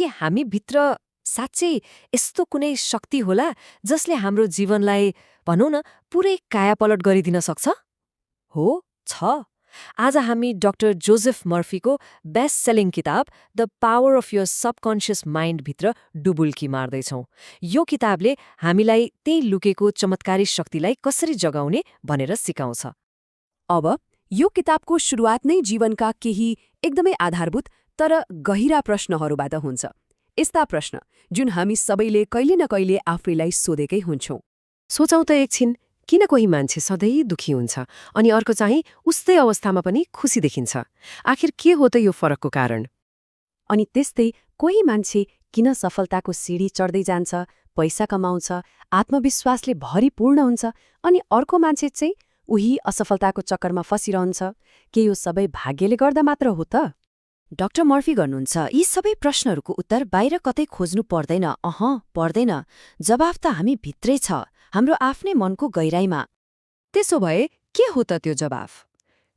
के हामीभित्र साँच्चै यस्तो कुनै शक्ति होला जसले हाम्रो जीवनलाई भनौँ न पुरै कायापलट गरिदिन सक्छ? हो, छ। आज हामी डाक्टर जोसेफ मर्फीको बेस्ट सेलिङ किताब the power of your subconscious माइन्डभित्र डुबुल्की मार्दैछौँ। यो किताबले हामीलाई त्यही लुकेको चमत्कारी शक्तिलाई कसरी जगाउने भनेर सिकाउँछ। अब यो किताबको सुरुवात नै जीवनका केही एकदमै आधारभूत तर गहिरा प्रश्नहरूबाट हुन्छ। यस्ता प्रश्न जुन हामी सबैले कहिले न कहिले आफैलाई सोधेकै हुन्छौँ। सोचौँ त एकछिन, किन कोही मान्छे सधैँ दुखी हुन्छ अनि अर्को चाहिँ उस्तै अवस्थामा पनि खुसी देखिन्छ? आखिर के हो त यो फरकको कारण? अनि त्यस्तै कोही मान्छे किन सफलताको सिडी चढ्दै जान्छ, पैसा कमाउँछ, आत्मविश्वासले भरिपूर्ण हुन्छ, अनि अर्को मान्छे चाहिँ उही असफलताको चक्करमा फसिरहन्छ? के यो सबै भाग्यले गर्दा मात्र हो त? डाक्टर मर्फी गर्नुहुन्छ, यी सबै प्रश्नहरूको उत्तर बाहिर कतै खोज्नु पर्दैन। पर्दैन। जवाफ त हामी भित्रै छ, हाम्रो आफ्नै मनको गहिराईमा। त्यसो भए के हो त त्यो जवाफ?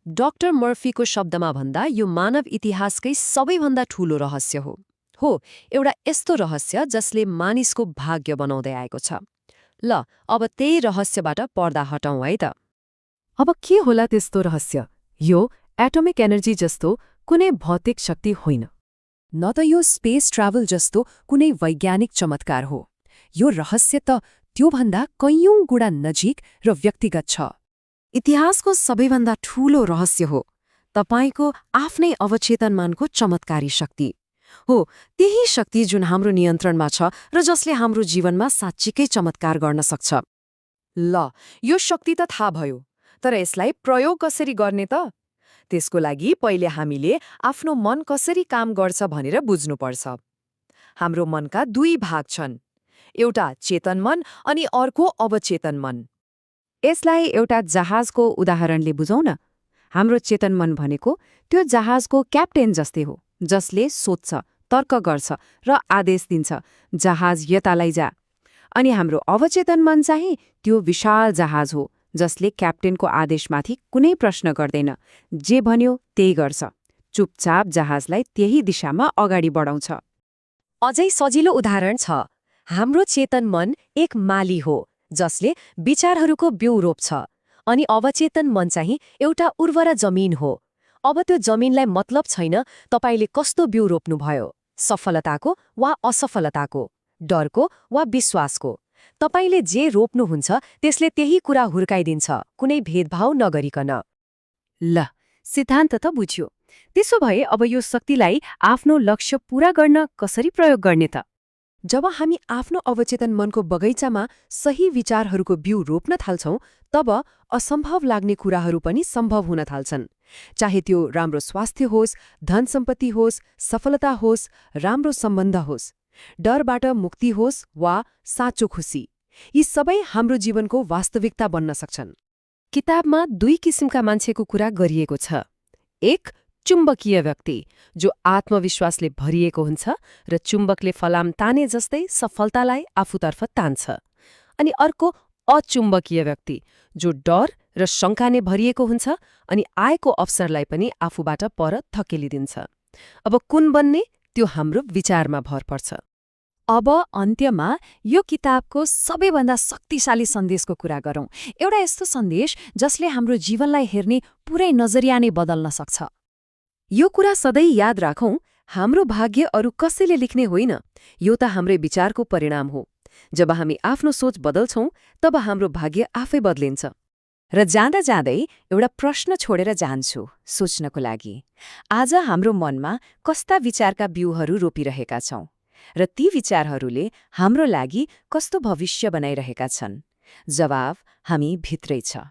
डाक्टर मर्फीको शब्दमा भन्दा यो मानव इतिहासकै सबैभन्दा ठूलो रहस्य हो। एउटा यस्तो रहस्य जसले मानिसको भाग्य बनाउँदै आएको छ। ल, अब त्यही रहस्यबाट पर्दा हटाउँ है त। अब के होला त्यस्तो रहस्य? यो एटोमिक एनर्जी जस्तो कुनै भौतिक शक्ति होइन, न त यो स्पेस ट्राभल जस्तो कुनै वैज्ञानिक चमत्कार हो। यो रहस्य त त्योभन्दा कैयौं गुणा नजिक र व्यक्तिगत छ। इतिहासको सबैभन्दा ठूलो रहस्य हो तपाईको आफ्नै अवचेतन मनको चमत्कारी शक्ति हो। त्यही शक्ति जुन हाम्रो नियन्त्रणमा छ र जसले हाम्रो जीवनमा साँच्चीकै चमत्कार गर्न सक्छ। ल, यो शक्ति त थाहा भयो, तर यसलाई प्रयोग कसरी गर्ने त? त्यसको लागि पहिले हामीले आफ्नो मन कसरी काम गर्छ भनेर बुझ्नुपर्छ। हाम्रो मनका दुई भाग छन्, एउटा चेतन मन अनि अर्को अवचेतन मन। यसलाई एउटा जहाजको उदाहरणले बुझौँ न। हाम्रो चेतन मन भनेको त्यो जहाजको क्याप्टेन जस्तै हो, जसले सोच्छ, तर्क गर्छ र आदेश दिन्छ, जहाज यता लैजा। अनि हाम्रो अवचेतन मन चाहिँ त्यो विशाल जहाज हो जसले क्याप्टेनको आदेशमाथि कुनै प्रश्न गर्दैन, जे भन्यो त्यही गर्छ, चुपचाप जहाजलाई त्यही दिशामा अगाडि बढाउँछ। अझै सजिलो उदाहरण छ। हाम्रो चेतन मन एक माली हो जसले विचारहरूको बिउ रोप्छ, अनि अवचेतन मन चाहिँ एउटा उर्वरा जमिन हो। अब त्यो जमिनलाई मतलब छैन तपाईले कस्तो बिउ रोप्नुभयो, सफलताको वा असफलताको, डरको वा विश्वासको। तपाईले जे रोप्नुहुन्छ त्यसले त्यही कुरा हुर्काइदिन्छ, कुनै भेदभाव नगरिकन। ल, सिद्धान्त त बुझ्यो। त्यसो भए अब यो शक्तिलाई आफ्नो लक्ष्य पूरा गर्न कसरी प्रयोग गर्ने त? जब हामी आफ्नो अवचेतन मनको बगैँचामा सही विचारहरूको बिउ रोप्न थाल्छौँ, तब असम्भव लाग्ने कुराहरू पनि सम्भव हुन थाल्छन्। चाहे त्यो राम्रो स्वास्थ्य होस्, धन सम्पत्ति होस्, सफलता होस्, राम्रो सम्बन्ध होस्, डरबाट मुक्ति होस् वा साँचो खुसी, यी सबै हाम्रो जीवनको वास्तविकता बन्न सक्छन्। किताबमा दुई किसिमका मान्छेको कुरा गरिएको छ। एक चुम्बकीय व्यक्ति जो आत्मविश्वासले भरिएको हुन्छ र चुम्बकले फलाम ताने जस्तै सफलतालाई आफूतर्फ तान्छ। अनि अर्को अचुम्बकीय व्यक्ति जो डर र शङ्काले भरिएको हुन्छ अनि आएको अवसरलाई पनि आफूबाट पर धकेलिदिन्छ। अब कुन बन्ने, त्यो हाम्रो विचारमा भर पर्छ। अब अन्त्यमा यो किताबको सबैभन्दा शक्तिशाली सन्देशको कुरा गरौँ। एउटा यस्तो सन्देश जसले हाम्रो जीवनलाई हेर्ने पुरै नजरिया नै बदल्न सक्छ। यो कुरा सधैँ याद राखौँ, हाम्रो भाग्य अरू कसैले लेख्ने होइन, यो त हाम्रै विचारको परिणाम हो। जब हामी आफ्नो सोच बदल्छौँ तब हाम्रो भाग्य आफै बदलिन्छ। र जाँदा जाँदै एउटा प्रश्न छोडेर जान्छु सोच्नको लागि। आज हाम्रो मनमा कस्ता विचारका बिउहरू रोपिरहेका छौँ र ती विचारहरूले हाम्रो लागि कस्तो भविष्य बनाइरहेका छन्? जवाफ हामी भित्रै छ।